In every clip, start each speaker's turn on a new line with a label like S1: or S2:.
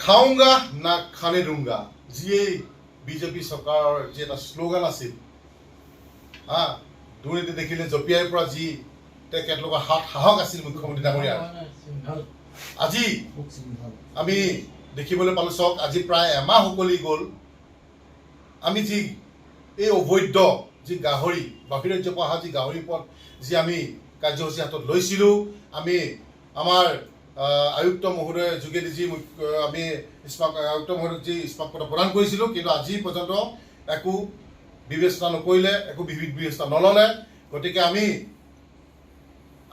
S1: খাওঁগা না খানে দুংগা যিয়েই বিজেপি চৰকাৰৰ যি এটা শ্লোগান আছিল দুৰ্নীতি দেখিলে জঁপিয়াই পৰা যি তেখেতলোকৰ হাত সাহস আছিল মুখ্যমন্ত্ৰী ডাঙৰীয়াৰ আজি আমি দেখিবলৈ পালোঁ চাওক আজি প্ৰায় এমাহ উকলি গ'ল আমি যি এই অবৈধ যি গাহৰি বাহিৰাজ্যৰ পৰা অহা যি গাহৰিৰ ওপৰত যি আমি কাৰ্যসূচী হাতত লৈছিলোঁ আমি আমাৰ আয়ুক্ত মহোদয়ৰ যোগেদি যি আমি আয়ুক্ত মহোদয়ক যি স্মাৰকপত্ৰ প্ৰদান কৰিছিলোঁ কিন্তু আজি পৰ্যন্ত একো বিবেচনা নকৰিলে একো বিবেচনা নল'লে গতিকে আমি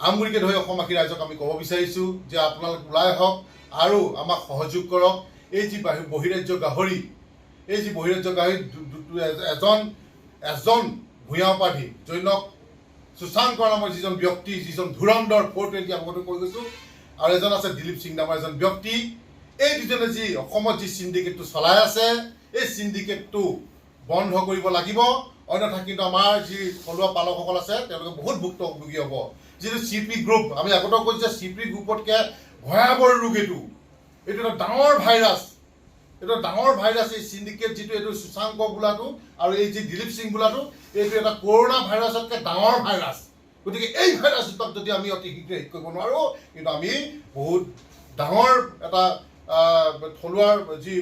S1: আমগুৰিকে ধৰি অসমবাসী ৰাইজক আমি ক'ব বিচাৰিছোঁ যে আপোনালোক ওলাই আহক আৰু আমাক সহযোগ কৰক এই যি বহিৰাজ্য গাহৰি এই যি বহিৰাজ্য গাহৰি এজন ভূঞা প্ৰাৰ্থী জৈনক সুশাংকৰ নামৰ যিজন ব্যক্তি যিজন ধুৰন্ধৰ 420 আগতে কৈ গৈছোঁ আৰু এজন আছে দিলীপ সিং নামৰ এজন ব্যক্তি এই দুজনে যি অসমত যি চিণ্ডিকেটটো চলাই আছে এই চিণ্ডিকেটটো বন্ধ কৰিব লাগিব অন্যথা কিন্তু আমাৰ যি থলুৱা পালকসকল আছে তেওঁলোকে বহুত ভুক্তভোগী হ'ব যিটো CP গ্ৰুপ আমি আগতেও কৈছোঁ যে CP গ্ৰুপতকৈ ভয়াৱহ ৰোগ এইটো এটা ডাঙৰ ভাইৰাছ এই চিণ্ডিকেট যিটো এইটো সুশাংক বোলাটো আৰু এই যি দিলীপ সিং বোলাটো এইটো এটা কৰোণা ভাইৰাছতকৈ ডাঙৰ ভাইৰাছ গতিকে এই ভাইৰাছটোক যদি আমি অতি শীঘ্ৰে শেষ কৰিব নোৱাৰোঁ কিন্তু আমি বহুত ডাঙৰ এটা থলুৱাৰ যি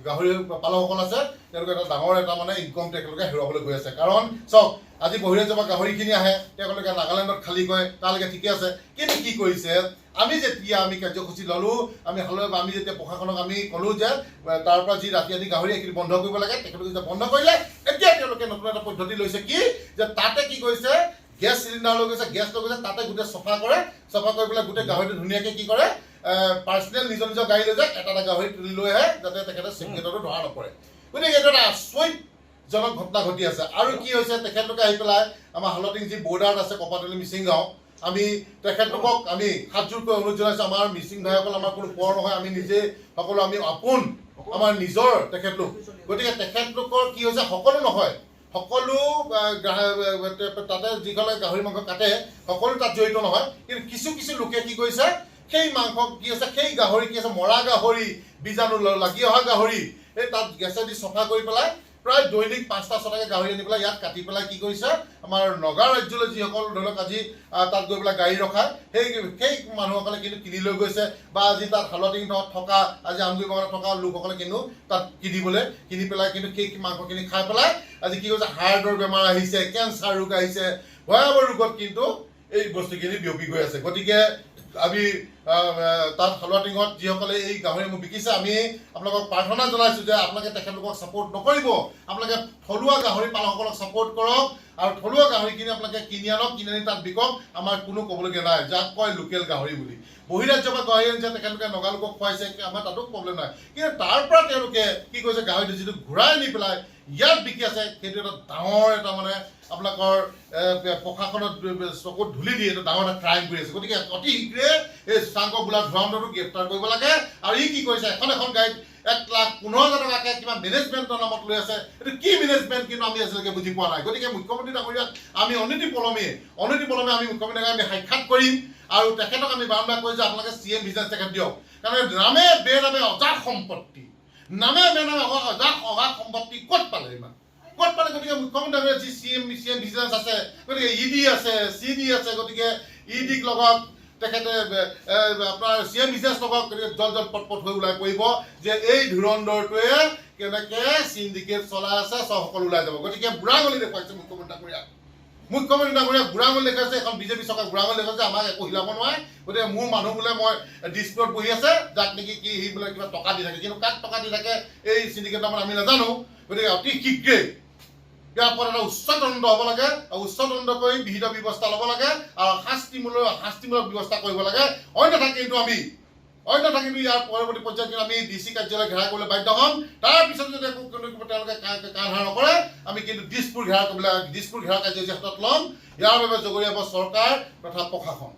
S1: গাহৰি পালকসকল আছে তেওঁলোকে এটা ডাঙৰ এটা মানে ইনকম তেখেতলোকে হেৰুৱাবলৈ গৈ আছে কাৰণ চাওক আজি বহিৰাজ্যৰ পৰা গাহৰিখিনি আহে তেওঁলোকে নাগালেণ্ডত খালী কৰে তালৈকে ঠিকে আছে কিন্তু কি কৰিছে আমি যেতিয়া আমি কাৰ্যসূচী ল'লোঁ আমি যেতিয়া প্ৰশাসনক আমি ক'লোঁ যে তাৰ পৰা যি ৰাতি ৰাতি গাহৰি এইখিনি বন্ধ কৰিব লাগে তেখেতলোকে যেতিয়া বন্ধ কৰিলে এতিয়া তেওঁলোকে নতুন এটা পদ্ধতি লৈছে কি যে তাতে কি কৰিছে গেছ চিলিণ্ডাৰ লৈ গৈছে গেছ লৈ গৈছে তাতে গোটেই চফা কৰি পেলাই গোটেই গাহৰিটো ধুনীয়াকৈ কি কৰে পাৰ্চনেল নিজৰ গাড়ী লৈ যায় এটা গাহৰি তুলি লৈ আহে যাতে তেখেতে চিংগেটতো ধৰা নপৰে গতিকে এইটো এটা আচৰিতজনক ঘটনা ঘটি আছে আৰু কি হৈছে তেখেতলোকে আহি পেলাই আমাৰ হালটিং যি বৰ্ডাৰত আছে কপাতলি মিচিং গাঁও আমি তেখেতলোকক আমি হাতযোৰকৈ অনুৰোধ জনাইছোঁ আমাৰ মিচিং ভাইসকল আমাৰ কোনো পৰ নহয় আমি নিজে সকলো আমি আপোন আমাৰ নিজৰ তেখেতলোক গতিকে তেখেতলোকৰ কি হৈছে সকলো নহয় সকলো তাতে যিসকলে গাহৰি মাংস কাটে সকলো তাত জড়িত নহয় কিন্তু কিছু লোকে কি কৰিছে সেই মাংস কি আছে সেই গাহৰি কি আছে মৰা গাহৰি বীজাণু লাগি অহা গাহৰি এই তাত গেছেদি চফা কৰি পেলাই প্ৰায় দৈনিক 5-6টাকৈ গাহৰি আনি পেলাই ইয়াত কাটি পেলাই কি কৰিছে আমাৰ নগা ৰাজ্যলৈ যিসকল ধৰি লওক আজি তাত গৈ পেলাই গাড়ী ৰখায় সেই মানুহসকলে কিন্তু কিনি লৈ গৈছে বা আজি তাত হালটিং থকা আজি আমগুৰি বাগানত থকা লোকসকলে কিন্তু তাত কিনি পেলাই কিন্তু সেই মাংসখিনি খাই পেলাই আজি কি কৈছে হাৰ্টৰ বেমাৰ আহিছে কেঞ্চাৰ ৰোগ আহিছে ভয়াৱহ ৰোগত কিন্তু এই বস্তুখিনি বিয়পি গৈ আছে গতিকে আমি তাত হালুৱাটিঙত যিসকলে এই গাহৰিসমূহ বিকিছে আমি আপোনালোকক প্ৰাৰ্থনা জনাইছোঁ যে আপোনালোকে তেখেতলোকক ছাপোৰ্ট নকৰিব আপোনালোকে থলুৱা গাহৰি পালকসকলক ছাপোৰ্ট কৰক আৰু থলুৱা গাহৰিখিনি আপোনালোকে কিনি আনক কিনি আনি তাত বিকক আমাৰ কোনো ক'বলগীয়া নাই যাক কয় লোকেল গাহৰি বুলি বহিৰাজ্যৰ পৰা গাহৰি আনিছে তেখেতলোকে নগালোকক খুৱাইছে আমাৰ তাতো প্ৰব্লেম নাই কিন্তু তাৰ পৰা তেওঁলোকে কি কৰিছে গাহৰিটো যিটো ঘূৰাই নি পেলাই ইয়াত বিকি আছে সেইটো এটা ডাঙৰ এটা মানে আপোনালোকৰ প্ৰশাসনত চকুত ধূলি দি এইটো ডাঙৰ এটা ক্ৰাইম কৰি আছে গতিকে অতি শীঘ্ৰে এই সুশাংক বোলা ধুৰন্ধৰটোক গ্ৰেপ্তাৰ কৰিব লাগে আৰু ই কি কৰিছে এখন গাড়ীত 1,15,000 টকাকৈ কিবা মেনেজমেণ্টৰ নামত লৈ আছে এইটো কি মেনেজমেণ্ট কিন্তু আমি আজিলৈকে বুজি পোৱা নাই গতিকে মুখ্যমন্ত্ৰী ডাঙৰীয়াক আমি অনতি পলমে আমি মুখ্যমন্ত্ৰী ডাঙৰীয়াক আমি সাক্ষাৎ কৰিম আৰু তেখেতক আমি বাৰম্বাৰ কৈছোঁ যে আপোনালোকে CM বিজনেছ তেখেত দিয়ক কাৰণ নামে বেনামে অজাত সম্পত্তি অজাত সম্পত্তি ক'ত পালে ইমান ক'ত পালে গতিকে মুখ্যমন্ত্ৰী ডাঙৰীয়া যি CM বিজনেছ আছে গতিকে ED আছে CD আছে গতিকে EDক লগত তেখেতে আপোনাৰ CM বিজনেছ লগত জল পটপট হৈ ওলাই পৰিব যে এই ধুৰন্ধৰটোৱে কেনেকৈ চিণ্ডিকেট চলাই আছে চব সকলো ওলাই যাব গতিকে বুঢ়াঙুলি দেখুৱাইছে মুখ্যমন্ত্ৰী ডাঙৰীয়াক বুঢ়াঙুলি দেখুৱাইছে এখন বিজেপি চৰকাৰ বুঢ়াঙুলি দেখুৱাইছে আমাক একো হিলাব নোৱাৰে গতিকে মোৰ মানুহ বোলে মই ডিস্পিউটত বহি আছে যাক নেকি কি সি বোলে কিবা টকা দি থাকে কিন্তু কাক টকা দি থাকে এই চিণ্ডিকেট নামত আমি নাজানো গতিকে অতি শীঘ্ৰে ইয়াৰ ওপৰত এটা উচ্চ দণ্ড হ'ব লাগে আৰু উচ্চ দণ্ড কৰি বিহিত ব্যৱস্থা ল'ব লাগে আৰু শাস্তিমূলক ব্যৱস্থা কৰিব লাগে অন্যথা কিন্তু ইয়াৰ পৰৱৰ্তী পৰ্যায়ত কিন্তু আমি DC কাৰ্যালয় ঘেৰাও কৰিবলৈ বাধ্য হ'ম তাৰপিছত যদি একো তেওঁলোকে কাণ হাৰ নকৰে আমি কিন্তু দিছপুৰ ঘেৰাও কাৰ্যসূচী হাতত ল'ম ইয়াৰ বাবে জগৰীয়া হ'ব চৰকাৰ তথা প্ৰশাসন